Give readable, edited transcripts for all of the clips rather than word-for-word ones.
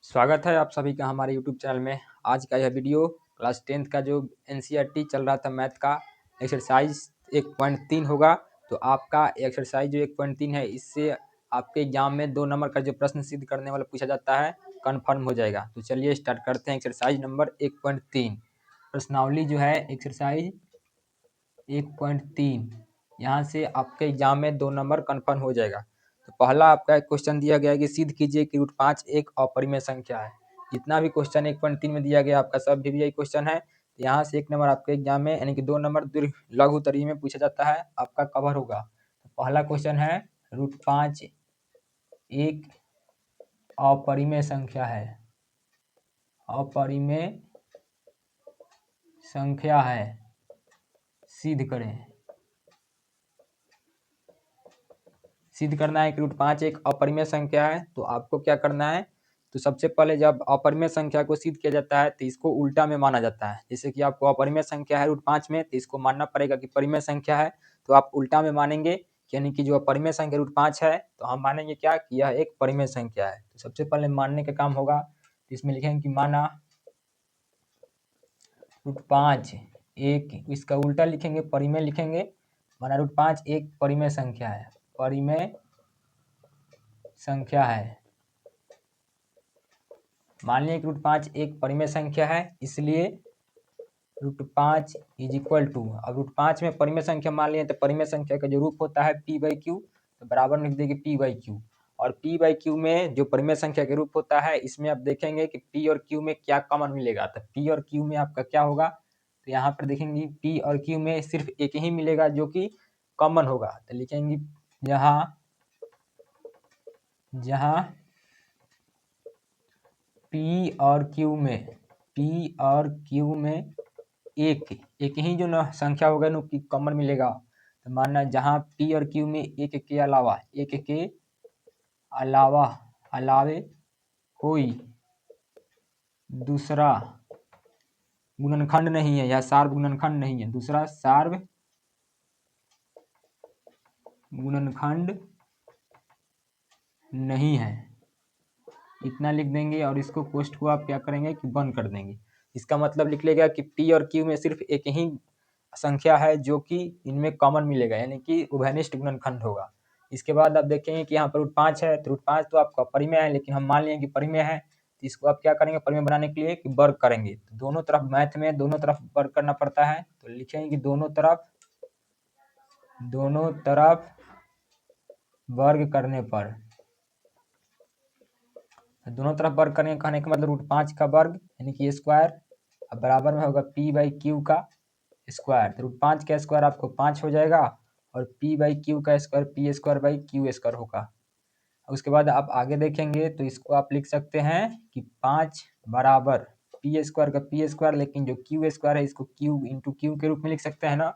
स्वागत है आप सभी का हमारे YouTube चैनल में। आज का यह वीडियो क्लास 10th का जो NCERT चल रहा था मैथ का एक्सरसाइज 1.3 होगा। तो आपका एक्सरसाइज जो 1.3 है, इससे आपके एग्जाम में 2 नंबर का जो प्रश्न सिद्ध करने वाला पूछा जाता है कन्फर्म हो जाएगा। तो चलिए स्टार्ट करते हैं एक्सरसाइज नंबर 1.3। प्रश्नावली जो है एक्सरसाइज 1.3, यहाँ से आपके एग्जाम में 2 नंबर कन्फर्म हो जाएगा। तो पहला आपका एक क्वेश्चन दिया गया है कि सिद्ध कीजिए कि √5 एक अपरिमेय संख्या है। जितना भी क्वेश्चन 1.3 में दिया गया आपका सब भी यही क्वेश्चन है। यहाँ से 1 नंबर आपके एग्जाम में यानी कि 2 नंबर दीर्घ लघु उत्तरीय में पूछा जाता है, आपका कवर होगा। तो पहला क्वेश्चन है √5 एक अपरिमेय संख्या है, अपरिमेय संख्या है, सिद्ध करें। सिद्ध करना है कि √5 एक अपरिमेय संख्या है। तो आपको क्या करना है, तो सबसे पहले जब अपरिमेय संख्या को सिद्ध किया जाता है तो इसको उल्टा में माना जाता है। जैसे कि आपको अपरिमेय संख्या है √5 में, तो इसको मानना पड़ेगा कि परिमेय संख्या है। तो आप उल्टा में मानेंगे, यानी कि जो अपरिमेय संख्या √5 है तो हम मानेंगे क्या कि यह एक परिमेय संख्या है। तो सबसे पहले मानने का काम होगा। तो इसमें लिखेंगे कि माना √5 एक, इसका उल्टा लिखेंगे परिमेय लिखेंगे। माना √5 एक परिमेय संख्या है, परिमेय संख्या है। मान लिया कि √5 एक परिमेय संख्या है, इसलिए √5 इज इक्वल टू, अब √5 में परिमेय संख्या मान लिए तो परिमेय संख्या का जो रूप होता है p/q, तो बराबर लिख देंगे p/q। और p/q में जो परिमेय संख्या के रूप होता है, इसमें आप देखेंगे कि p और q में क्या कॉमन मिलेगा। तो p और q में आपका क्या होगा, तो यहाँ पर देखेंगे p और q में सिर्फ एक ही मिलेगा जो कि कॉमन होगा। तो लिखेंगे जहाँ P और Q में एक ही जो ना संख्या होगा ना कि कॉमन मिलेगा। तो मानना जहाँ P और Q में एक के अलावे कोई दूसरा गुणनखंड नहीं है या सार्व गुणनखंड नहीं है, दूसरा सार्व गुणनखंड नहीं है, इतना लिख देंगे। और इसको पोस्ट को आप क्या करेंगे कि बंद कर देंगे। इसका मतलब लिख लेगा कि P और Q में सिर्फ एक ही संख्या है जो कि इनमें कॉमन मिलेगा, यानी कि उभयनिष्ठ गुणनखंड होगा। इसके बाद आप देखेंगे कि यहाँ पर √5 है, तो √5 तो आपका परिमेय है, लेकिन हम मान लें कि परिमेय है। तो इसको आप क्या करेंगे परिमेय बनाने के लिए कि वर्ग करेंगे। तो दोनों तरफ मैथ में दोनों तरफ वर्ग करना पड़ता है। तो लिखेंगे कि दोनों तरफ वर्ग करने पर, दोनों तरफ वर्ग करने कहने का मतलब √5 का वर्ग यानी कि स्क्वायर, अब बराबर में होगा p/q का स्क्वायर। तो √5 का स्क्वायर आपको 5 हो जाएगा और p/q का स्क्वायर p²/q² होगा। उसके बाद आप आगे देखेंगे तो इसको आप लिख सकते हैं कि 5 बराबर p² का p², लेकिन जो q² है इसको q इंटू क्यू के रूप में लिख सकते हैं ना।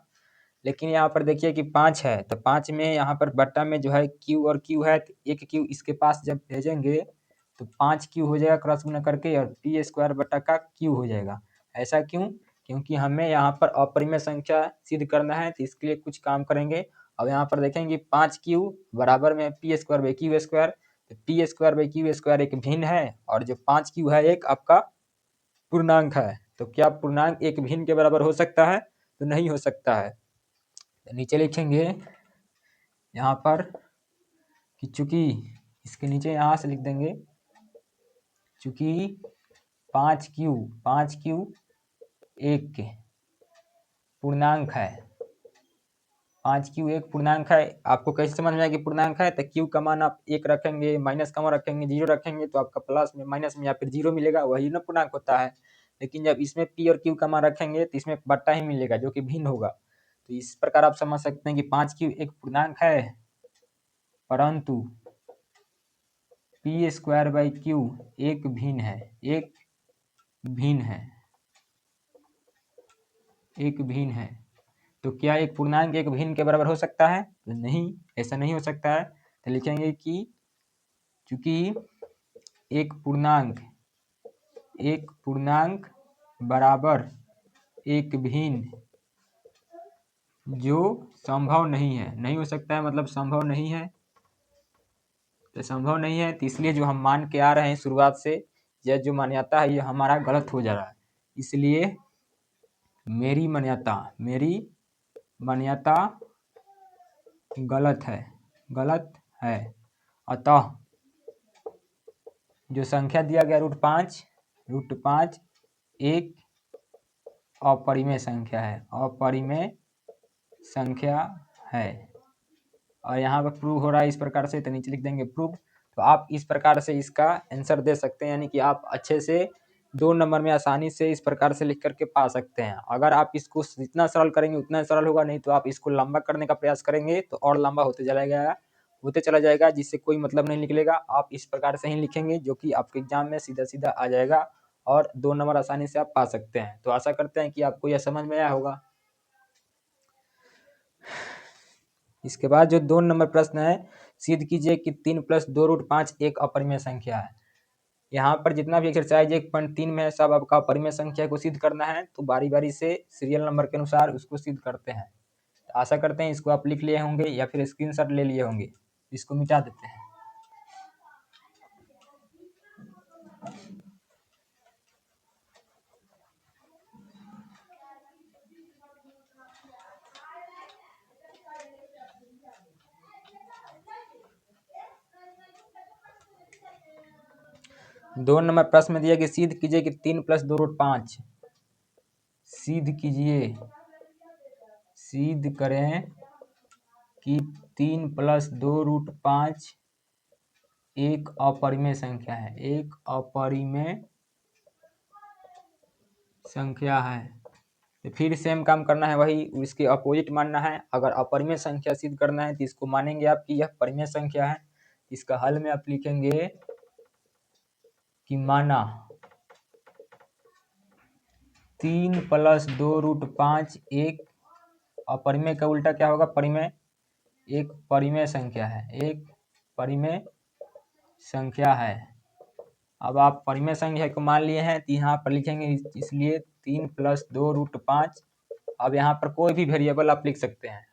लेकिन यहाँ पर देखिए कि 5 है, तो 5 में यहाँ पर बट्टा में जो है q और q है, तो एक q इसके पास जब भेजेंगे तो 5q हो जाएगा क्रॉस गुना करके, और p² बटा का q हो जाएगा। ऐसा क्यों, क्योंकि हमें यहाँ पर अपरिमेय संख्या सिद्ध करना है, तो इसके लिए कुछ काम करेंगे। अब यहाँ पर देखेंगे 5q बराबर में p²/q², तो p²/q² एक भिन्न है, और जो 5q है एक आपका पूर्णांक है। तो क्या पूर्णांक एक भिन्न के बराबर हो सकता है, तो नहीं हो सकता है। तो नीचे लिखेंगे यहाँ पर कि चूंकि इसके नीचे यहाँ से लिख देंगे चूंकि 5q एक पूर्णांक है, 5q एक पूर्णांक है। आपको कैसे समझ में आएगा कि पूर्णांक है, तो q का मान आप 1 रखेंगे, माइनस का मान रखेंगे, 0 रखेंगे, तो आपका प्लस में माइनस में या फिर 0 मिलेगा, वही ना पूर्णांक होता है। लेकिन जब इसमें p और q का मान रखेंगे तो इसमें बट्टा ही मिलेगा जो कि भिन्न होगा। तो इस प्रकार आप समझ सकते हैं कि 5q एक पूर्णांक है, परंतु p²/q एक भिन्न है, एक भिन्न है। तो क्या एक पूर्णांक एक भिन्न के बराबर हो सकता है, तो नहीं, ऐसा नहीं हो सकता है। तो लिखेंगे कि चूंकि एक पूर्णांक बराबर एक भिन्न जो संभव नहीं है, नहीं हो सकता है मतलब संभव नहीं है, तो संभव नहीं है। तो इसलिए जो हम मान के आ रहे हैं शुरुआत से यह जो मान्यता है ये हमारा गलत हो जा रहा है। इसलिए मेरी मान्यता गलत है। अतः जो संख्या दिया गया √5 एक अपरिमेय संख्या है। और यहाँ पर प्रूव हो रहा है इस प्रकार से, तो नीचे लिख देंगे प्रूव। तो आप इस प्रकार से इसका आंसर दे सकते हैं, यानी कि आप अच्छे से 2 नंबर में आसानी से इस प्रकार से लिख करके पा सकते हैं। अगर आप इसको जितना सरल करेंगे उतना सरल होगा, नहीं तो आप इसको लंबा करने का प्रयास करेंगे तो और लंबा होते चला जाएगा, जिससे कोई मतलब नहीं निकलेगा। आप इस प्रकार से ही लिखेंगे जो कि आपके एग्जाम में सीधा सीधा आ जाएगा और 2 नंबर आसानी से आप पा सकते हैं। तो आशा करते हैं कि आपको यह समझ में आया होगा। इसके बाद जो 2 नंबर प्रश्न है, सिद्ध कीजिए कि 3 + 2√5 एक अपरिमेय संख्या है। यहाँ पर जितना भी एक्सरसाइज 1.3 में है सब आपका अपरिमेय संख्या को सिद्ध करना है। तो बारी बारी से सीरियल नंबर के अनुसार उसको सिद्ध करते हैं। तो आशा करते हैं इसको आप लिख लिए होंगे या फिर स्क्रीनशॉट ले लिए होंगे। इसको मिटा देते हैं। दो नंबर प्रश्न में दिया कि सिद्ध कीजिए कि 3 + 2√5 सिद्ध करें कि 3 + 2√5 एक अपरिमेय संख्या है। तो फिर सेम काम करना है, वही इसके अपोजिट मानना है। अगर अपरिमेय संख्या सिद्ध करना है तो इसको मानेंगे आप कि यह परिमेय संख्या है। इसका हल में आप लिखेंगे कि माना 3 + 2√5 एक अपरिमेय का उल्टा क्या होगा? परिमेय। एक परिमेय संख्या है। अब आप परिमेय संख्या को मान लिए हैं तो यहाँ पर लिखेंगे, इसलिए 3 + 2√5। अब यहाँ पर कोई भी वेरिएबल आप लिख सकते हैं।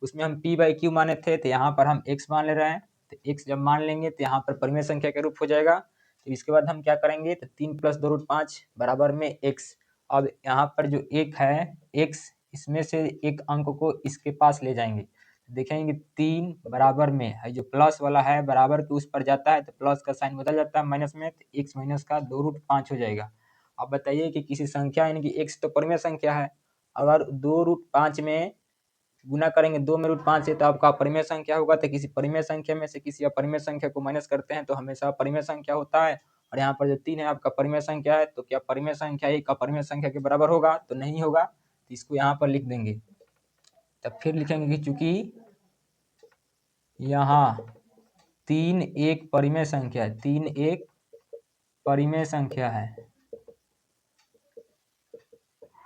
उसमें हम p/q माने थे तो यहाँ पर हम x मान ले रहे हैं। तो x जब मान लेंगे तो यहाँ पर परिमेय संख्या के रूप हो जाएगा। तो इसके बाद हम क्या करेंगे, तो 3 + 2√5 बराबर में x। अब यहाँ पर जो एक है x, इसमें से एक अंक को इसके पास ले जाएंगे, देखेंगे 3 बराबर में है, जो प्लस वाला है बराबर के उस पर जाता है तो प्लस का साइन बदल जाता है माइनस में, तो x माइनस का 2√5 हो जाएगा। अब बताइए कि किसी संख्या यानी कि x तो परिमेय संख्या है, अगर 2√5 में गुना करेंगे 2 में √5 है तो आपका अपरिमेय संख्या होगा। तो किसी परिमेय संख्या में से किसी अपरिमेय संख्या को माइनस करते हैं तो हमेशा परिमेय संख्या होता है। और यहाँ पर जो 3 है आपका परिमेय संख्या है, तो क्या परिमेय संख्या एक अपरिमेय संख्या के बराबर होगा? तो नहीं होगा। तो इसको यहाँ पर लिख देंगे। तब फिर लिखेंगे कि चूंकि यहाँ 3 एक परिमेय संख्या है,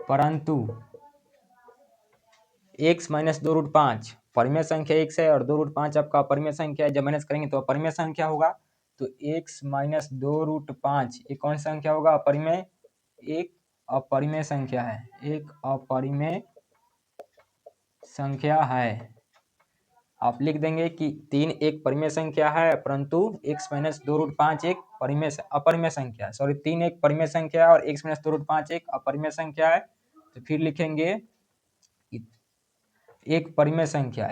परंतु x माइनस 2√5 परिमेय संख्या x है और 2√5 आपका अपरिमेय संख्या है। जब माइनस करेंगे तो अपरिमेय संख्या होगा। तो x माइनस 2√5 एक कौन संख्या होगा? अपरिमेय। एक अपरिमेय संख्या है। आप लिख देंगे कि 3 एक परिमेय संख्या है, परंतु x माइनस 2√5 एक अपरिमेय संख्या, 3 एक परिमेय संख्या है और x माइनस 2√5 एक अपरिमेय संख्या है। तो फिर लिखेंगे कि एक परिमेय संख्या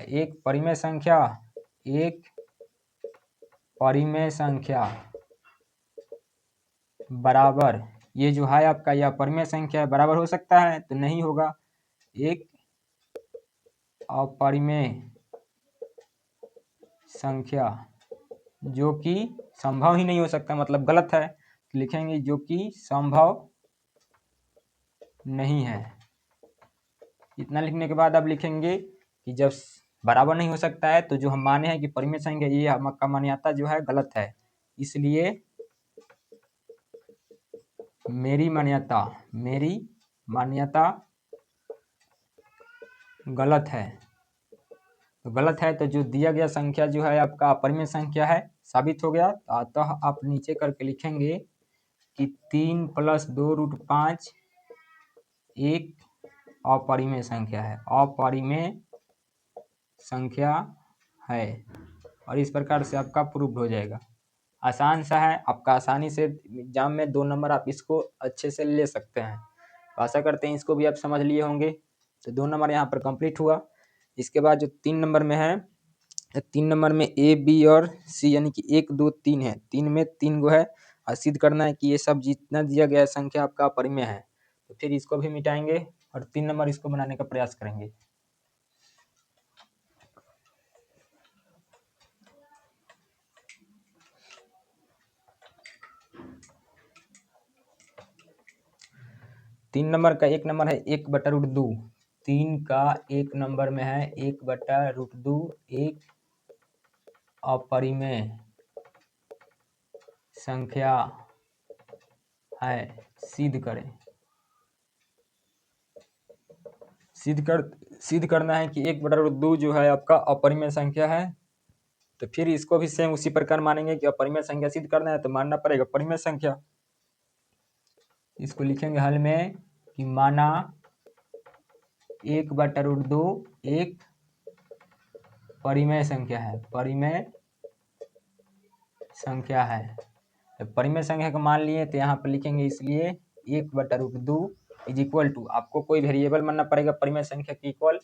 बराबर, ये जो है आपका यह परिमेय संख्या बराबर हो सकता है? तो नहीं होगा। एक अपरिमेय संख्या जो कि संभव ही नहीं हो सकता, मतलब गलत है। तो लिखेंगे जो कि संभव नहीं है। इतना लिखने के बाद अब लिखेंगे कि जब बराबर नहीं हो सकता है तो जो हम माने हैं कि परिमेय संख्या, ये आपका मान्यता जो है गलत है, इसलिए मेरी मान्यता गलत है। तो गलत है तो जो दिया गया संख्या जो है आपका अपरिमेय संख्या है, साबित हो गया। अतः आप नीचे करके लिखेंगे कि 3 + 2√5 एक अपरिमेय संख्या है। और इस प्रकार से आपका प्रूफ हो जाएगा। आसान सा है, आपका आसानी से एग्जाम में 2 नंबर आप इसको अच्छे से ले सकते हैं। तो आशा करते हैं इसको भी आप समझ लिए होंगे। तो 2 नंबर यहाँ पर कंप्लीट हुआ। इसके बाद जो 3 नंबर में है, 3 नंबर में ए बी और सी यानी कि 1 2 3 है, 3 में 3 गो है और सिद्ध करना है कि ये सब जितना दिया गया संख्या आपका अपरिमेय है। तो फिर इसको भी मिटाएंगे और 3 नंबर इसको बनाने का प्रयास करेंगे। तीन नंबर का 1 नंबर है 1/√2। 3 का 1 नंबर में है 1/√2 एक अपरिमेय संख्या है, सिद्ध करें। सिद्ध करना है कि 1/√2 जो है आपका अपरिमेय संख्या है। तो फिर इसको भी सेम उसी प्रकार मानेंगे कि अपरिमेय संख्या सिद्ध करना है तो मानना पड़ेगा परिमेय संख्या। इसको लिखेंगे हल में कि माना 1/√2 एक परिमेय संख्या है, परिमेय संख्या है। तो परिमेय संख्या को मान लिए तो यहाँ पर लिखेंगे इसलिए 1/√2 इज इक्वल टू, आपको कोई वेरिएबल मानना पड़ेगा परिमेय संख्या के इक्वल।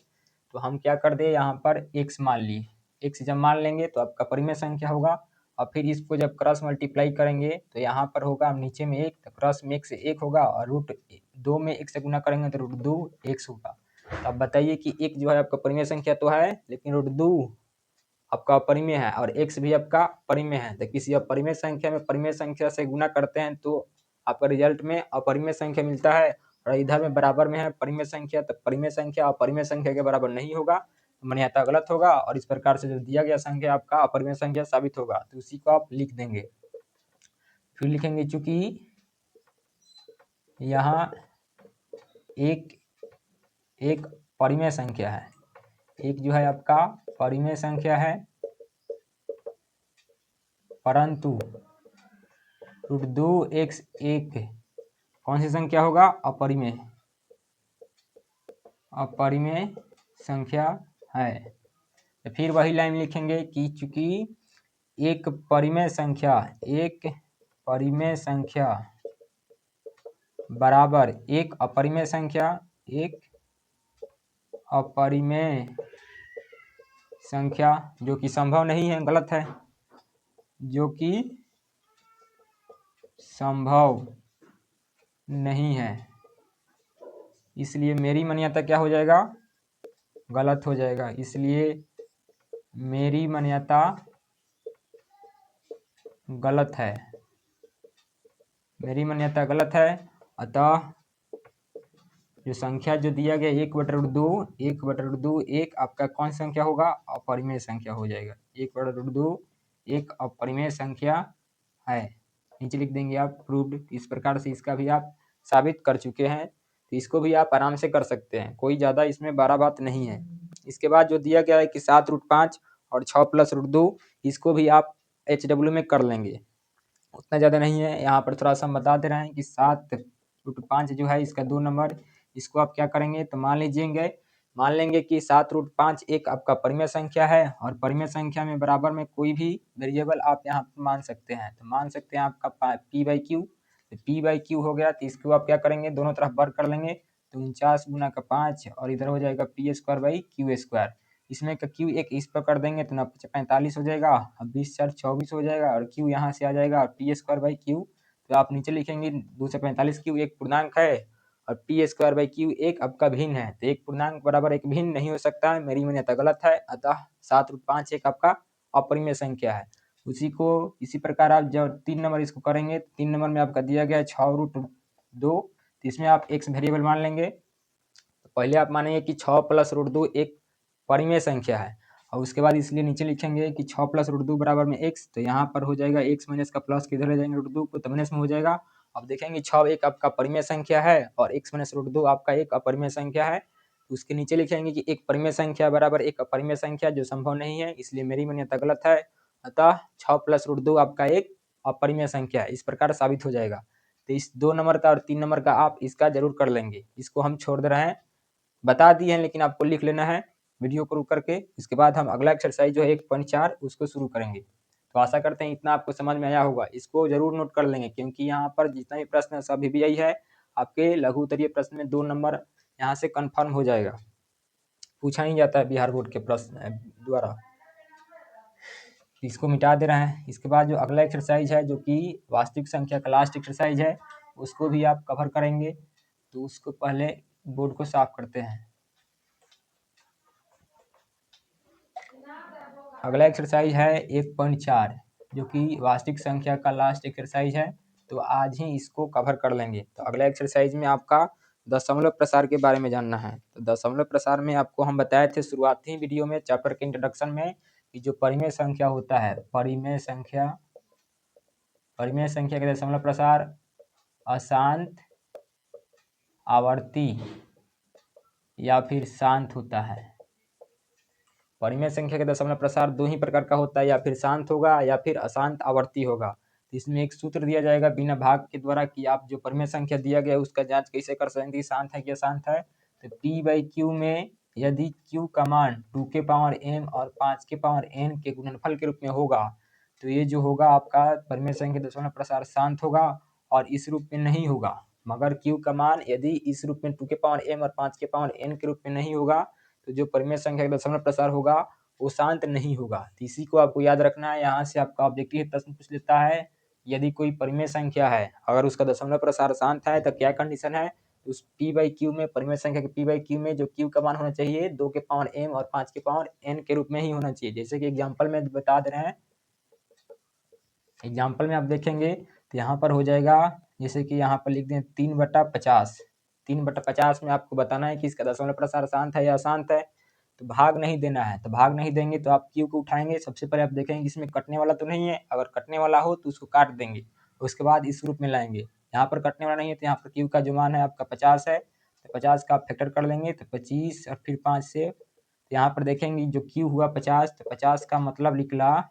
तो हम क्या कर दे यहाँ पर x मान लिए, x जब मान लेंगे तो आपका परिमेय संख्या होगा। और फिर इसको जब क्रॉस मल्टीप्लाई करेंगे तो यहाँ पर होगा नीचे में 1, तो क्रॉस में 1 से 1 होगा और √2 में 1 से गुना करेंगे तो √2 x होगा। तो अब बताइए कि 1 जो है आपका परिमेय संख्या तो है, लेकिन √2 आपका अपरिमेय है और x भी आपका परिमेय है। तो किसी अपरिमेय संख्या में परिमेय संख्या से गुना करते हैं तो आपका रिजल्ट में अपरिमेय संख्या मिलता है। और इधर में बराबर में है परिमेय संख्या, तो परिमेय संख्या अपरिमेय संख्या के बराबर नहीं होगा, मान्यता गलत होगा और इस प्रकार से जो दिया गया संख्या आपका अपरिमेय संख्या साबित होगा। तो उसी को आप लिख देंगे। फिर लिखेंगे चूंकि यहाँ एक परिमेय संख्या है, एक जो है आपका परिमेय संख्या है, परंतु √2x एक कौन सी संख्या होगा? अपरिमेय संख्या है। तो फिर वही लाइन लिखेंगे कि चूंकि एक परिमेय संख्या बराबर एक अपरिमेय संख्या जो कि संभव नहीं है, गलत है, जो कि संभव नहीं है, इसलिए मेरी मान्यता क्या हो जाएगा? गलत हो जाएगा। इसलिए मेरी मान्यता गलत है, मेरी मान्यता गलत है। अतः जो संख्या जो दिया गया 1/√2 एक आपका कौन संख्या होगा? अपरिमेय संख्या हो जाएगा। 1/√2 एक अपरिमेय संख्या है। नीचे लिख देंगे आप प्रूव्ड। इस प्रकार से इसका भी आप साबित कर चुके हैं, तो इसको भी आप आराम से कर सकते हैं, कोई ज़्यादा इसमें बड़ा बात नहीं है। इसके बाद जो दिया गया है कि 7√5 और 6 + √2, इसको भी आप HW में कर लेंगे, उतना ज़्यादा नहीं है। यहाँ पर थोड़ा सा हम बता दे रहे हैं कि 7√5 जो है इसका 2 नंबर, इसको आप क्या करेंगे तो मान लेंगे कि 7√5 एक आपका परिमेय संख्या है और परिमेय संख्या में बराबर में कोई भी वेरिएबल आप यहाँ पर मान सकते हैं। तो मान सकते हैं आपका p/q, तो p/q हो गया। तो इसको आप क्या करेंगे, दोनों तरफ वर्ग कर लेंगे, तो 49 × 5 और इधर हो जाएगा p²/q²। इसमें का q एक इस पर कर देंगे तो 45 हो जाएगा, अब 20 × 4 = 24 हो जाएगा और q यहाँ से आ जाएगा और p²/q। तो आप नीचे लिखेंगे 245 q एक पूर्णांक है और p²/q एक आपका भिन्न है। तो एक पूर्णांक बराबर एक भिन्न नहीं हो सकता है, मेरी मान्यता गलत है। अतः 7√5 एक आपका अपरिमेय संख्या है। इसी प्रकार आप जब 3 नंबर इसको करेंगे, 3 नंबर में आपका दिया गया है 6√2, तो इसमें आप x वेरिएबल मान लेंगे। तो पहले आप मानेंगे कि 6 + √2 एक परिमेय संख्या है और उसके बाद इसलिए नीचे लिखेंगे कि 6 + √2 बराबर में x। तो यहाँ पर हो जाएगा x माइनस का प्लस किधर ले जाएंगे, √2 को, तो माइनस में हो जाएगा। अब देखेंगे 6 एक आपका परिमेय संख्या है और x माइनस √2 आपका एक अपरिमेय संख्या है। तो उसके नीचे लिखेंगे कि एक परिमेय संख्या बराबर एक अपरिमेय संख्या जो संभव नहीं है, इसलिए मेरी मान्यता गलत है। अतः 6 + √2 आपका एक अपरिमेय संख्या है, इस प्रकार साबित हो जाएगा। तो इस 2 नंबर का और 3 नंबर का आप इसका जरूर कर लेंगे। इसको हम छोड़ दे रहे हैं, बता दिए हैं, लेकिन आपको लिख लेना है वीडियो को रुक करके। इसके बाद हम अगला एक्सरसाइज जो है 1.4 उसको शुरू करेंगे। तो आशा करते हैं इतना आपको समझ में आया होगा। इसको जरूर नोट कर लेंगे क्योंकि यहाँ पर जितना भी प्रश्न है सभी भी यही है, आपके लघु उत्तरीय प्रश्न में 2 नंबर यहाँ से कन्फर्म हो जाएगा, पूछा ही जाता है बिहार बोर्ड के प्रश्न द्वारा। इसको मिटा दे रहे हैं। इसके बाद जो अगला एक्सरसाइज है जो कि वास्तविक संख्या का लास्ट एक्सरसाइज है, उसको भी आप कवर करेंगे। तो उसको पहले बोर्ड को साफ करते हैं। अगला एक्सरसाइज है 1.4 जो कि वास्तविक संख्या का लास्ट एक्सरसाइज है, तो आज ही इसको कवर कर लेंगे। तो अगला एक्सरसाइज में आपका दशमलव प्रसार के बारे में जानना है। तो दशमलव प्रसार में आपको हम बताए थे शुरुआती वीडियो में चैप्टर के इंट्रोडक्शन में कि जो परिमेय संख्या होता है, परिमेय संख्या के दशमलव प्रसार अशांत, आवर्ती या फिर शांत होता है। परिमेय संख्या के दशमलव प्रसार 2 ही प्रकार का होता है, या फिर शांत होगा या फिर अशांत आवर्ती होगा। इसमें एक सूत्र दिया जाएगा बिना भाग के द्वारा कि आप जो परिमेय संख्या दिया गया है उसका जांच कैसे कर सकते हैं शांत है कि अशांत है। तो p/q में यदि q का मान 2 के पावर m और 5 के पावर n के गुणनफल के रूप में होगा तो ये जो होगा आपका परिमेय संख्या दशमलव प्रसार शांत होगा और इस रूप में नहीं होगा। मगर q का मान यदि इस रूप में 2 के पावर m और 5 के पावर n के रूप में नहीं होगा तो जो परिमेय संख्या का दशमलव प्रसार होगा वो शांत नहीं होगा। तो इसी को आपको याद रखना है। यहाँ से आपका ऑब्जेक्टिव प्रश्न पूछ लेता है, यदि कोई परिमेय संख्या है अगर उसका दशमलव प्रसार शांत है तो क्या कंडीशन है, तो उस p/q में परिमेय संख्या के p/q में जो q का मान होना चाहिए 2 के पावर m और 5 के पावर n के रूप में ही होना चाहिए। जैसे कि एग्जाम्पल में बता दे रहे हैं, एग्जाम्पल में आप देखेंगे तो यहाँ पर हो जाएगा, जैसे कि यहाँ पर लिख दें 3/50। 3/50 में आपको बताना है कि इसका दशमलव प्रसार शांत है या अशांत है। तो भाग नहीं देना है, तो भाग नहीं देंगे तो आप q को उठाएंगे। सबसे पहले आप देखेंगे इसमें कटने वाला तो नहीं है, अगर कटने वाला हो तो उसको काट देंगे, उसके बाद इस रूप में लाएंगे। यहाँ पर कटने वाला नहीं है तो यहाँ पर q का जो मान है आपका 50 है, तो 50 का आप फैक्टर कर लेंगे तो 25 और फिर 5 से। तो यहाँ पर देखेंगे जो q हुआ 50, तो 50 का मतलब निकला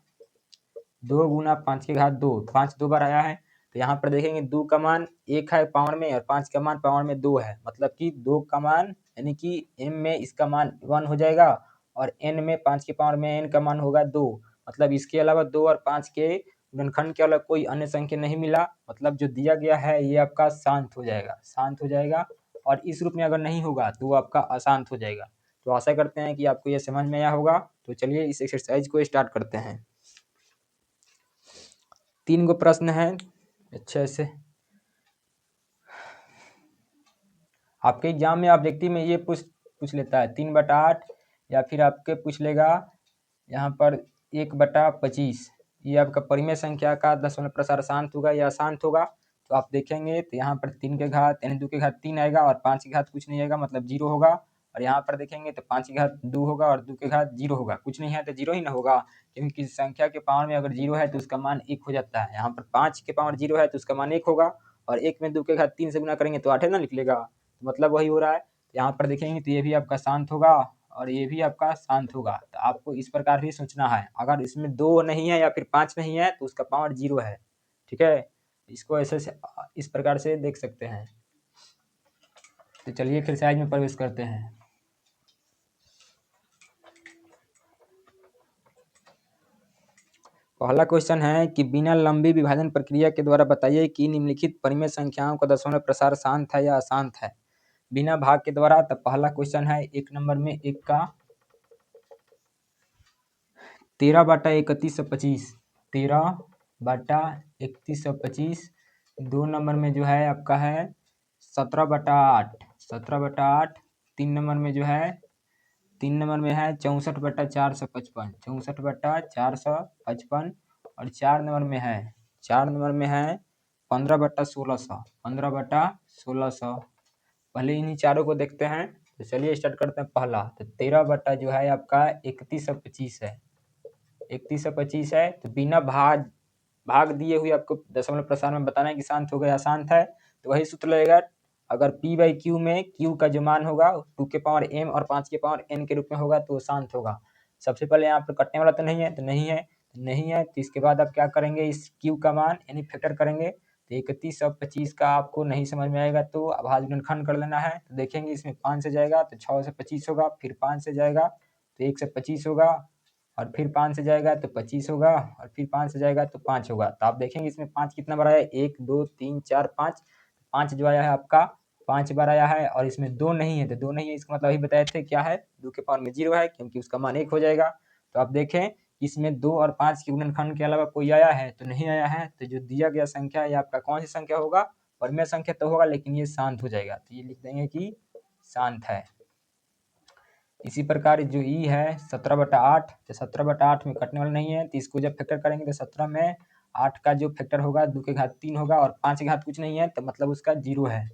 2 गुना 5 की घात 2, 5 2 बार आया है। तो यहाँ पर देखेंगे 2 का मान 1 है पावर में और 5 का मान पावर में 2 है, मतलब कि 2 का मान यानी कि m में इसका मान 1 हो जाएगा और n में 5 के पावर में n का मान होगा 2। मतलब इसके अलावा 2 और 5 के गुणनखंड के अलावा कोई अन्य संख्या नहीं मिला, मतलब जो दिया गया है ये आपका शांत हो जाएगा, शांत हो जाएगा। और इस रूप में अगर नहीं होगा तो वो आपका अशांत हो जाएगा। तो आशा करते हैं कि आपको ये समझ में आया होगा। तो चलिए इस एक्सरसाइज को स्टार्ट करते हैं। 3 गो प्रश्न है अच्छे से। आपके एग्जाम में ऑब्जेक्टिव में ये पूछ लेता है 3/8 या फिर आपके पूछ लेगा यहाँ पर 1/25। ये आपका परिमेय संख्या का दशमलव प्रसार शांत होगा या अशांत होगा। तो आप देखेंगे तो यहाँ पर 3 के घात यानी 2 के घात 3 आएगा और 5 की घात कुछ नहीं आएगा, मतलब 0 होगा। और यहाँ पर देखेंगे तो 5 की घात 2 होगा और 2 के घात 0 होगा, कुछ नहीं है तो 0 ही ना होगा, क्योंकि किसी संख्या के पावर में अगर 0 है तो उसका मान 1 हो जाता है। यहाँ पर 5 के पावर 0 है तो उसका मान 1 होगा और 1 में 2 के घात 3 से गुना करेंगे तो 8 ना निकलेगा, तो मतलब वही हो रहा है। यहाँ पर देखेंगे तो ये भी आपका शांत होगा और ये भी आपका शांत होगा। तो आपको इस प्रकार भी सोचना है, अगर इसमें 2 नहीं है या फिर 5 नहीं है तो उसका पावर 0 है। ठीक है, इसको ऐसे इस प्रकार से देख सकते हैं। तो चलिए फिर एक्सरसाइज में प्रवेश करते हैं। पहला क्वेश्चन है कि बिना लंबी विभाजन प्रक्रिया के द्वारा बताइए कि निम्नलिखित परिमेय संख्याओं का दशमलव प्रसार शांत है या अशांत है बिना भाग के द्वारा। तो पहला क्वेश्चन है 1 नंबर में 1 का 13/3125, 13/3125। 2 नंबर में जो है आपका है 17/8, 17/8। 3 नंबर में जो है 64/455, 64/455। और 4 नंबर में है 15/1600, 15/1600। पहले इन्हीं चारों को देखते हैं। तो चलिए स्टार्ट करते हैं। पहला तो 13 बटा जो है आपका 3125 है, 3125 है। तो बिना भाग दिए हुए आपको दशमलव प्रसार में बताना है कि शांत होगा या अशांत है। तो वही सूत्र लगेगा, अगर p/q में q का जो मान होगा 2 के पावर m और 5 के पावर n के रूप में होगा तो शांत होगा। सबसे पहले यहाँ पर कटने वाला तो नहीं है, तो नहीं है, नहीं है। तो इसके बाद आप क्या करेंगे, इस q का मान यानी फैक्टर करेंगे। तो 3125 का आपको नहीं समझ में आएगा तो अभाज्य गुणनखंड कर लेना है। तो देखेंगे इसमें 5 से जाएगा तो 6 से 25 होगा, फिर 5 से जाएगा तो 1 से 25 होगा, और फिर 5 से जाएगा तो 25 होगा, और फिर 5 से जाएगा तो 5 होगा। तो आप देखेंगे इसमें 5 कितना बार आया है, 1 2 3 4 5। 5 जो आया है आपका 5 बार आया है, और इसमें 2 नहीं है, तो 2 नहीं है इसका मतलब अभी बताए थे क्या है, 2 के पावर में 0 है, क्योंकि उसका मान 1 हो जाएगा। तो आप देखें इसमें 2 और 5 के गुणनखंड के अलावा कोई आया है तो नहीं आया है। तो जो दिया गया संख्या है आपका कौन सी संख्या होगा, परिमेय संख्या तो होगा लेकिन ये शांत हो जाएगा, तो ये लिख देंगे कि शांत है। इसी प्रकार जो ई है 17/8, तो 17/8 में कटने वाला नहीं है, तो इसको जब फैक्टर करेंगे तो 17 में 8 का जो फैक्टर होगा 2 के घात 3 होगा, और 5 के घात कुछ नहीं है तो मतलब उसका 0 है।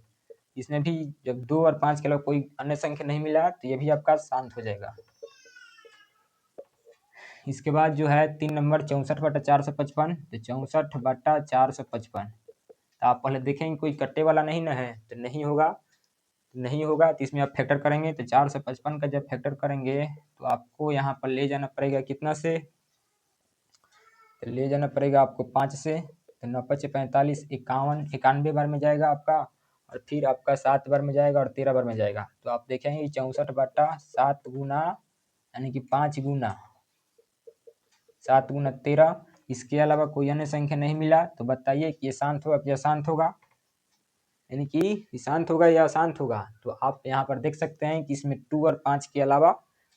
इसमें भी जब 2 और 5 के अलावा कोई अन्य संख्या नहीं मिला तो ये भी आपका शांत हो जाएगा। इसके बाद जो है 3 नंबर 64/455, तो 64/455। तो आप पहले देखेंगे कोई कट्टे वाला नहीं ना है, तो नहीं होगा, नहीं होगा तो इसमें आप फैक्टर करेंगे, तो 455 का जब फैक्टर करेंगे तो आपको यहाँ पर ले जाना पड़ेगा कितना से, तो ले जाना पड़ेगा आपको 5 से, तो 9 5 45, 51 91 बार में जाएगा आपका, और फिर आपका 7 बार में जाएगा और 13 बार में जाएगा। तो आप देखेंगे 64/7 गुना यानी कि 5 गुना 7 गुना 13, इसके अलावा कोई अन्य संख्या नहीं मिला, तो बताइए कि ये शांत होगा कि अशांत होगा, यानी कि शांत होगा या अशांत होगा। तो आप यहाँ पर देख सकते हैं कि इसमें 2 और 5 के अलावा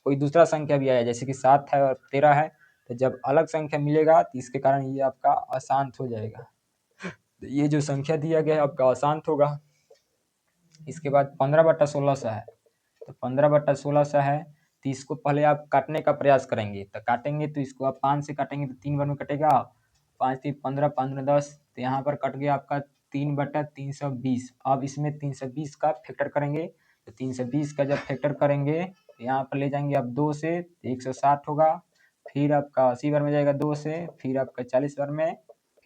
कोई दूसरा संख्या भी आया, जैसे कि 7 है और 13 है, तो जब अलग संख्या मिलेगा तो इसके कारण ये आपका अशांत हो जाएगा। तो ये जो संख्या दिया गया है आपका अशांत होगा। इसके बाद 15/16 है, तो 15/16 है, तो इसको पहले आप काटने का प्रयास करेंगे, तो काटेंगे तो इसको आप 5 से काटेंगे तो 3 बार में कटेगा, 5 3 15 15 10, तो यहाँ पर कट गया आपका 3/320। अब इसमें 320 का फैक्टर करेंगे, तो 320 का जब फैक्टर करेंगे तो यहाँ पर ले जाएंगे आप 2 से, तो 160 होगा, फिर आपका 80 बार में जाएगा 2 से, फिर आपका 40 बार में,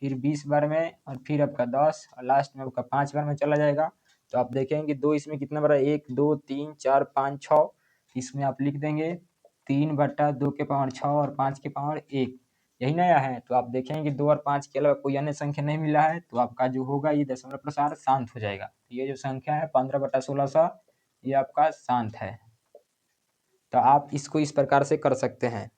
फिर 20 बार में, और फिर आपका 10, और लास्ट में आपका 5 बार में चला जाएगा। तो आप देखेंगे 2 इसमें कितना बड़ा, 1 2 3 4 5 6, इसमें आप लिख देंगे 3/2 के पावर 6 और 5 के पावर 1, यही नया है। तो आप देखेंगे 2 और 5 के अलावा कोई अन्य संख्या नहीं मिला है, तो आपका जो होगा ये दशमलव प्रसार शांत हो जाएगा। तो ये जो संख्या है 15/16 ये आपका शांत है। तो आप इसको इस प्रकार से कर सकते हैं।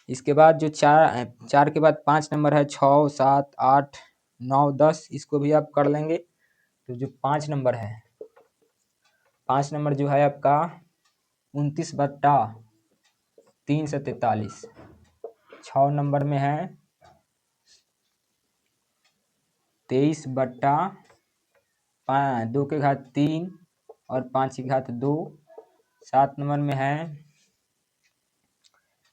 इसके बाद जो 4 के बाद 5 नंबर है 6 7 8 9 10, इसको भी आप कर लेंगे। तो जो 5 नंबर है, 5 नंबर जो है आपका 29/343। 6 नंबर में है 23/2 के घात 3 और 5 की घात 2। 7 नंबर में है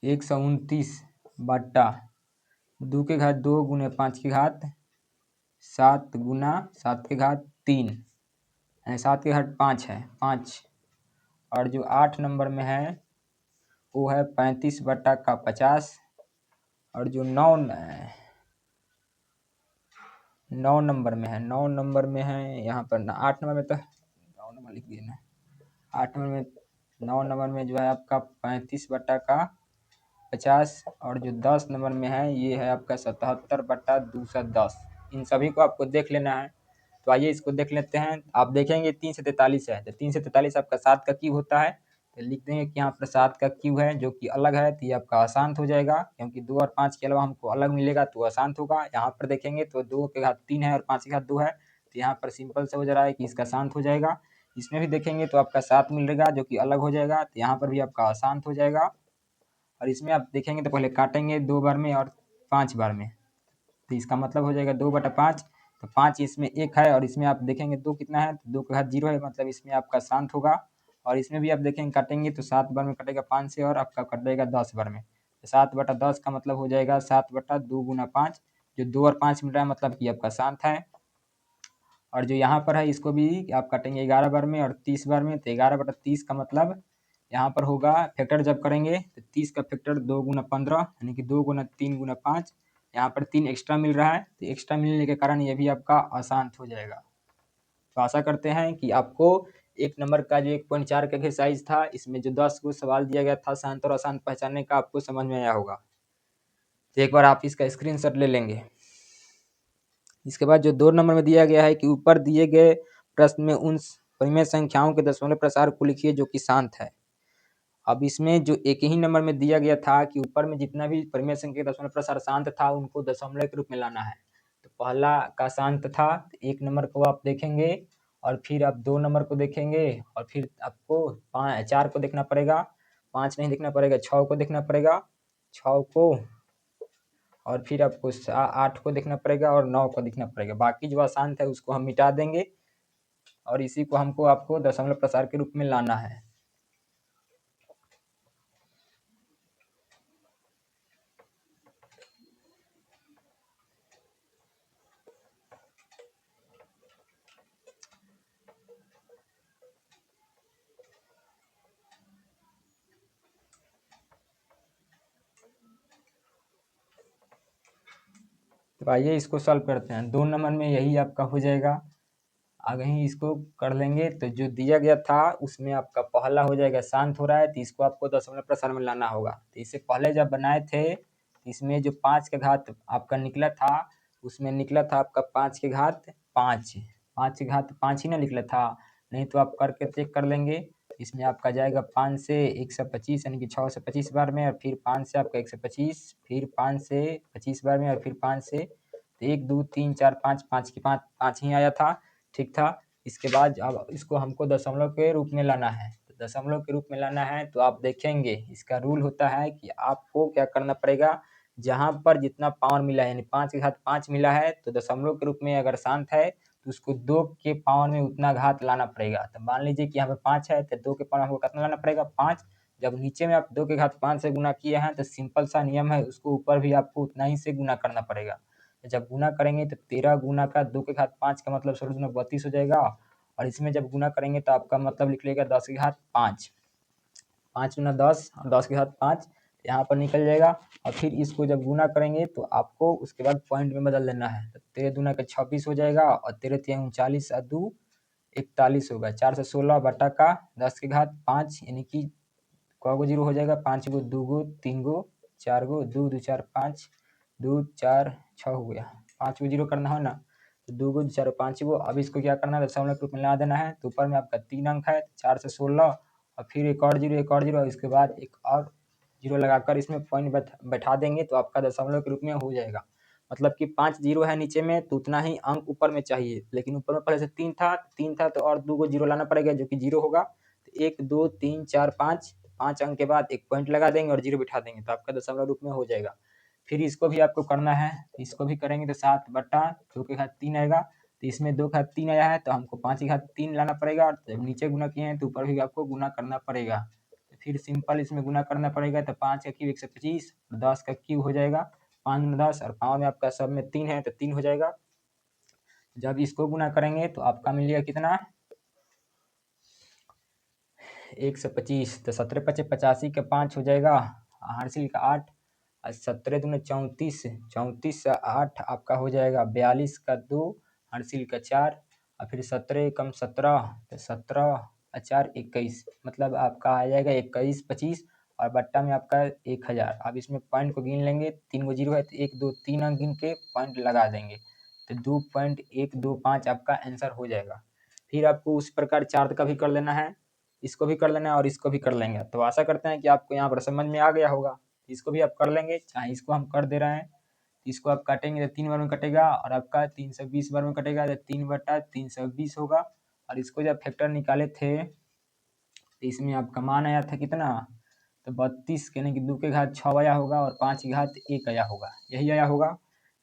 129/2 के घात 2 गुने 5 की घात 7 गुना 7 के घात 3, 7 के घाट 5 है 5। और जो 8 नंबर में है वो है 35/50। और जो 9 नंबर में है, 9 नंबर में है यहाँ पर 8 नंबर में, तो 9 नंबर लिख दिए ना, 8 नंबर में 9 नंबर में जो है आपका 35/50। और जो 10 नंबर में है ये है आपका 77/210। इन सभी को आपको देख लेना है। तो आइए इसको देख लेते हैं। आप देखेंगे 3 से 43 है, तो 3 से 43 आपका 7 का क्यूब होता है, तो लिख देंगे कि यहाँ पर 7 का क्यूब है जो कि अलग है, तो ये आपका अशांत हो जाएगा, क्योंकि 2 और 5 के अलावा हमको अलग मिलेगा तो अशांत होगा। यहाँ पर देखेंगे तो 2 के घात 3 है और 5 के घात 2 है, तो यहाँ पर सिंपल से हो जा रहा है कि इसका शांत हो जाएगा। इसमें भी देखेंगे तो आपका 7 मिलेगा जो कि अलग हो जाएगा, तो यहाँ पर भी आपका अशांत हो जाएगा। और इसमें आप देखेंगे तो पहले काटेंगे 2 बार में और 5 बार में, तो इसका मतलब हो जाएगा 2/5। तो 5 इसमें 1 है, और इसमें आप देखेंगे 2 कितना है, तो 2 का घात 0 है, मतलब इसमें आपका शांत होगा। और इसमें भी आप देखेंगे काटेंगे तो 7 बार में कटेगा 5 से, और आपका कटेगा 10 बार में, तो 7/10 का मतलब हो जाएगा 7/2 गुना 5, जो 2 और 5 मिल रहा है मतलब कि आपका शांत है। और जो यहाँ पर है इसको भी आप काटेंगे 11 बार में और 30 बार में, तो 11/30 का मतलब यहाँ पर होगा फैक्टर जब करेंगे तो 30 का फैक्टर 2 गुना 15 यानी कि 2 गुना 3 गुना 5, यहाँ पर 3 एक्स्ट्रा मिल रहा है, तो एक्स्ट्रा मिलने के कारण ये भी आपका अशांत हो जाएगा। तो आशा करते हैं कि आपको 1 नंबर का जो 1.4 का एक्सरसाइज था, इसमें जो 10 को सवाल दिया गया था शांत और अशांत पहचानने का, आपको समझ में आया होगा। तो एक बार आप इसका स्क्रीनशॉट ले लेंगे। इसके बाद जो 2 नंबर में दिया गया है कि ऊपर दिए गए प्रश्न में उन परिमेय संख्याओं के दशमलव प्रसार को लिखिए जो कि शांत है। अब इसमें जो एक ही नंबर में दिया गया था कि ऊपर में जितना भी परिमेय संख्या दशमलव प्रसार शांत था उनको दशमलव के रूप में लाना है। तो पहला का शांत था, 1 नंबर को आप देखेंगे और फिर आप 2 नंबर को देखेंगे और फिर आपको 4 को देखना पड़ेगा, 5 नहीं देखना पड़ेगा, 6 को देखना पड़ेगा, 6 को और फिर आपको 8 को देखना पड़ेगा और 9 को देखना पड़ेगा। बाकी जो अशांत है उसको हम मिटा देंगे और इसी को हमको आपको दशमलव प्रसार के रूप में लाना है। तो आइए इसको सॉल्व करते हैं। 2 नंबर में यही आपका हो जाएगा। आगे ही इसको कर लेंगे तो जो दिया गया था उसमें आपका पहला हो जाएगा शांत हो रहा है तो इसको आपको दशमलव प्रसार में लाना होगा। तो इससे पहले जब बनाए थे इसमें जो 5 के घात आपका निकला था उसमें निकला था आपका 5 के घात 5, 5 के घात 5 ही ना निकला था। नहीं तो आप करके चेक कर लेंगे। इसमें आपका जाएगा 5 से 125 यानी कि 6 से 25 बार में और फिर 5 से आपका 125, फिर 5 से 25 बार में और फिर 5 से, तो 1 2 3 4 5, 5 की 5 5 ही आया था, ठीक था। इसके बाद अब इसको हमको दशमलव के रूप में लाना है। तो दशमलव के रूप में लाना है तो आप देखेंगे इसका रूल होता है कि आपको क्या करना पड़ेगा, जहाँ पर जितना पावर मिला है यानी 5 के घात 5 मिला है तो दशमलव के रूप में अगर शांत है तो उसको 2 के पावर में उतना घात लाना पड़ेगा। तो मान लीजिए कि यहाँ पे 5 है तो 2 के पावर में हमको कितना लाना पड़ेगा 5। जब नीचे में आप 2 के घात 5 से गुना किए हैं तो सिंपल सा नियम है, उसको ऊपर भी आपको उतना ही से गुना करना पड़ेगा। जब गुना करेंगे तो 13 गुना का 2 के घात 5 का मतलब 16 में 32 हो जाएगा। और इसमें जब गुना करेंगे तो आपका मतलब निकलेगा 10 के घात 5, 5 गुना 10 और 10 के घात 5 यहाँ पर निकल जाएगा। और फिर इसको जब गुना करेंगे तो आपको उसके बाद पॉइंट में बदल देना है। तो 13 दूना का 26 हो जाएगा और 13 3 39 और 2 41 होगा। 4 से 16 बटा का 10 के घात 5 यानी कि को जीरो हो जाएगा, 5 गो 2 गो 3 गो 4 गो 2 2 4 5 2 4 6 हो गया, 5 को जीरो करना है ना। तो 2 गो 4 5 गो। अब इसको क्या करना है दशमलव के रूप में ला देना है। तो ऊपर में आपका 3 अंक है 4 से 16 और फिर एक और जीरो एक और जीरो, इसके बाद एक और जीरो लगाकर इसमें पॉइंट बैठा देंगे तो आपका दशमलव के रूप में हो जाएगा। मतलब कि 5 जीरो है नीचे में तो उतना ही अंक ऊपर में चाहिए, लेकिन ऊपर में पहले से 3 था तो और 2 गो जीरो लाना पड़ेगा जो कि जीरो होगा। तो 1 2 3 4 5, 5 अंक के बाद एक पॉइंट लगा देंगे और जीरो बिठा देंगे तो आपका दशमलव रूप में हो जाएगा। फिर इसको भी आपको करना है, इसको भी करेंगे तो 7 बटा 2 के घात 3 आएगा। तो इसमें 2 के घात 3 आया है तो हमको 5 के घात 3 लाना पड़ेगा और जब नीचे गुना किए हैं तो ऊपर भी आपको गुना करना पड़ेगा। तो फिर सिंपल इसमें गुना करना पड़ेगा तो 5 का क्यूब 125 और 10 का क्यूब हो जाएगा 5 में 10 और पावर में आपका सब में 3 है तो 3 हो जाएगा। जब इसको गुना करेंगे तो आपका मिलेगा कितना 125। तो 17 पचे 85 का 5 हो जाएगा, हार्सिल का 8 और 17 दूने 34, 34 से 8 आपका हो जाएगा 42 का 2, हार्सिल का 4 और फिर 17 कम 17 तो 17 और 4 21, मतलब आपका आ जाएगा 21 25 और बट्टा में आपका 1000। अब इसमें पॉइंट को गिन लेंगे, 3 गो जीरो है तो 1 2 3 अंक गिन के पॉइंट लगा देंगे तो 2.125 आपका आंसर हो जाएगा। फिर आपको उस प्रकार चार्ट का भी कर लेना है, इसको भी कर लेना है और इसको भी कर लेंगे। तो आशा करते हैं कि आपको यहाँ पर समझ में आ गया होगा। इसको भी आप कर लेंगे, चाहे इसको हम कर दे रहे हैं। इसको आप काटेंगे तो 3 बार में कटेगा और आपका 320 बार में कटेगा तो 3 बटा 320 होगा। और इसको जब फैक्टर निकाले थे तो इसमें आपका मान आया था कितना, तो 32 यानी कि 2 के घात 6 आया होगा और 5 के घात 1 आया होगा, यही आया होगा।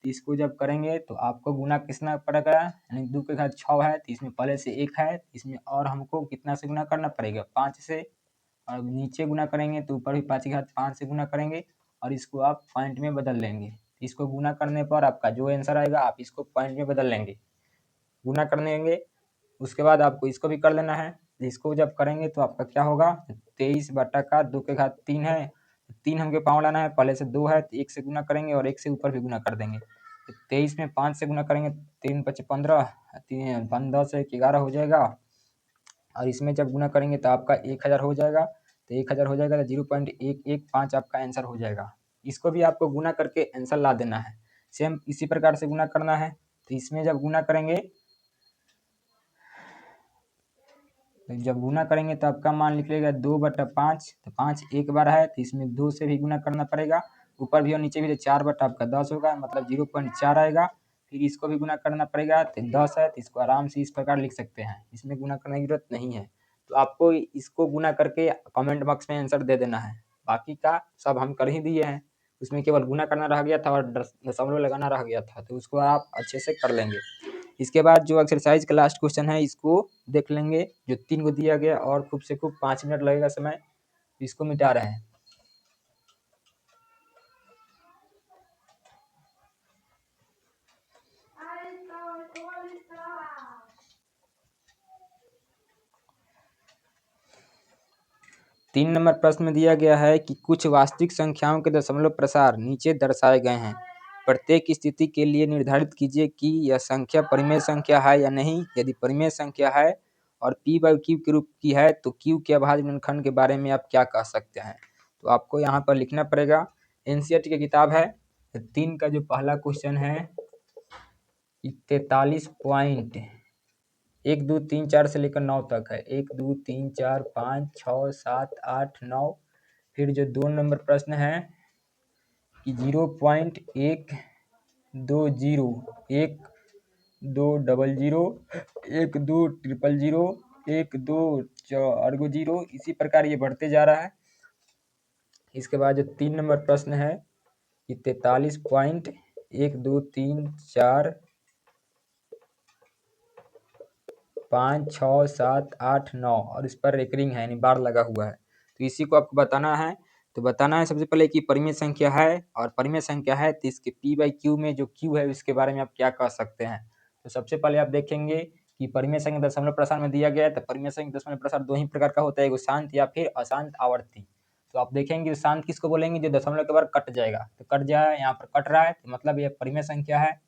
तो इसको जब करेंगे तो आपको गुना कितना पड़ेगा, यानी 2 के घात 6 है तो इसमें पहले से 1 है, इसमें और हमको कितना से गुना करना पड़ेगा 5 से, और नीचे गुना करेंगे तो ऊपर भी 5 के घात 5 से गुना करेंगे और इसको आप पॉइंट में बदल लेंगे। इसको गुना करने पर आपका जो आंसर आएगा आप इसको पॉइंट में बदल लेंगे, गुना कर लेंगे। उसके बाद आपको इसको भी कर लेना है। इसको जब करेंगे तो आपका क्या होगा 23 बटा का 2 के घात 3 है, 3 हमके पाँव लाना है, पहले से 2 है तो 1 से गुना करेंगे और 1 से ऊपर भी गुना कर देंगे। तो 23 में 5 से गुना करेंगे 3 5 15, 15 से 11 हो जाएगा और इसमें जब गुना करेंगे तो आपका 1000 हो जाएगा। तो 1000 हो जाएगा तो 0.115 आपका आंसर हो जाएगा। इसको भी आपको गुना करके आंसर ला देना है, सेम इसी प्रकार से गुना करना है। तो इसमें जब गुना करेंगे तो जब गुना करेंगे तो आपका मान निकलेगा 2/5। तो 5 एक बार है तो इसमें 2 से भी गुना करना पड़ेगा, ऊपर भी और नीचे भी। तो 4/10 होगा, मतलब 0.4 आएगा। फिर इसको भी गुना करना पड़ेगा तो 10 है, तो इसको आराम से इस प्रकार लिख सकते हैं, इसमें गुना करने की जरूरत नहीं है। तो आपको इसको गुना करके कमेंट बॉक्स में आंसर दे देना है, बाकी का सब हम कर ही दिए हैं। उसमें केवल गुना करना रह गया था और दशमलव लगाना रह गया था, तो उसको आप अच्छे से कर लेंगे। इसके बाद जो एक्सरसाइज का लास्ट क्वेश्चन है इसको देख लेंगे, जो 3 को दिया गया और खूब से खूब 5 मिनट लगेगा समय। इसको मिटा रहे हैं। तीन नंबर प्रश्न में दिया गया है कि कुछ वास्तविक संख्याओं के दशमलव प्रसार नीचे दर्शाए गए हैं। प्रत्येक स्थिति के लिए निर्धारित कीजिए कि यह संख्या परिमेय संख्या है या नहीं। यदि परिमेय संख्या है और p/q के रूप की है तो q के अभाज्य गुणनखंड के बारे में आप क्या कह सकते हैं। तो आपको यहाँ पर लिखना पड़ेगा। एनसीईआरटी की किताब है। 3 का जो पहला क्वेश्चन है 43 पॉइंट 1 2 3 4 से लेकर 9 तक है। 1 2 3 4 5 6 7 8 9। फिर जो 2 नंबर प्रश्न है कि 0.120 1 2 00 1 2 000 1 2 4 0, इसी प्रकार ये बढ़ते जा रहा है। इसके बाद जो 3 नंबर प्रश्न है कि 43 पॉइंट 1 2 3 4 5 6 7 8 9 और इस पर रेकरिंग है, यानी बार लगा हुआ है। तो इसी को आपको बताना है। तो बताना है सबसे पहले कि परिमेय संख्या है, और परिमेय संख्या है तो इसके p/q में जो q है इसके बारे में आप क्या कह सकते हैं। तो सबसे पहले आप देखेंगे कि परिमेय संख्या दशमलव प्रसार में दिया गया है। तो परिमेय संख्या दशमलव प्रसार 2 ही प्रकार का होता है, एगो शांत या फिर अशांत आवर्ती। तो आप देखेंगे शांत किसको बोलेंगे, जो दशमलव के बाद कट जाएगा। तो कट जाए, यहाँ पर कट रहा है तो मतलब ये परिमेय संख्या है।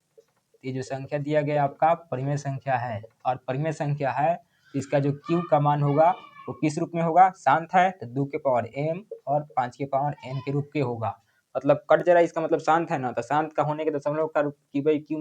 ये जो संख्या दिया गया आपका परिमेय संख्या है, और परिमेय संख्या है तो इसका जो q का मान होगा वो किस रूप में होगा, शांत है तो 2 के पावर m और 5 के पावर n के रूप के होगा। मतलब कट जा रहा है, इसका मतलब शांत है ना। तो शांत का होने के दशमलव का रूप p/q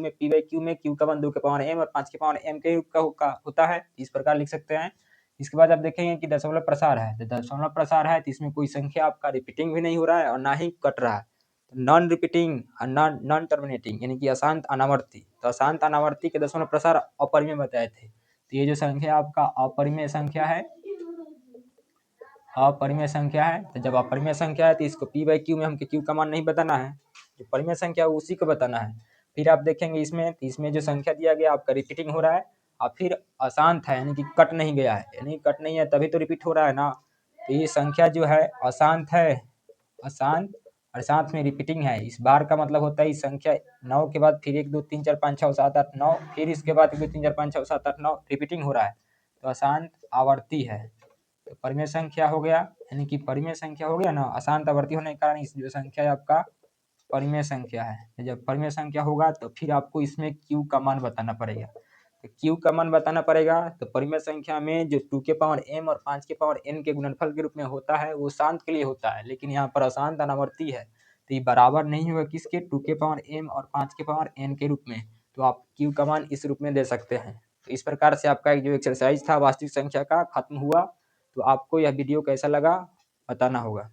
में q का मान 2 के पावर m और 5 के पावर m के रूप का होता है। इस प्रकार लिख सकते हैं। इसके बाद आप देखेंगे कि दशमलव प्रसार है। तो दशमलव प्रसार है तो इसमें कोई संख्या आपका रिपीटिंग भी नहीं हो रहा है और ना ही कट रहा है। नॉन रिपीटिंग और नॉन टर्मिनेटिंग, यानी कि अशांत अनावर्ती। तो अशांत अनावर्ती के दशमलव प्रसार अपरिमेय बताए थे। तो ये जो संख्या आपका अपरिमेय संख्या है, अपरिमेय संख्या है। तो जब अपरिमेय संख्या है तो इसको p/q में हमको q का मान नहीं बताना है, जो परिमेय संख्या है उसी को बताना है। फिर आप देखेंगे इसमें जो संख्या दिया गया आपका रिपीटिंग हो रहा है, और फिर अशांत है, यानी कि कट नहीं गया है, यानी कट नहीं है तभी तो रिपीट हो रहा है ना। तो ये संख्या जो है अशांत है, अशांत और साथ में रिपीटिंग है। इस बार का मतलब होता है इस संख्या 9 के बाद फिर 1 2 3 4 5 6 7 8 9, फिर इसके बाद 1 2 3 4 5 6 7 8 9 रिपीटिंग हो रहा है, तो अशांत आवर्ती है। तो परिमेय संख्या हो गया, यानी कि परिमेय संख्या हो गया ना, अशांत आवर्ती होने के कारण इस जो संख्या है आपका परिमेय संख्या है। जब परिमेय संख्या होगा तो फिर आपको इसमें q का मान बताना पड़ेगा। तो q का मान बताना पड़ेगा। तो परिमेय संख्या में जो 2 के पावर m और 5 के पावर n के गुणनफल के रूप में होता है वो शांत के लिए होता है, लेकिन यहाँ पर अशांत अनावर्ती है तो ये बराबर नहीं होगा किसके, 2 के पावर m और 5 के पावर n के रूप में। तो आप q का मान इस रूप में दे सकते हैं। तो इस प्रकार से आपका जो एक्सरसाइज था वास्तविक संख्या का खत्म हुआ। तो आपको यह वीडियो कैसा लगा बताना होगा।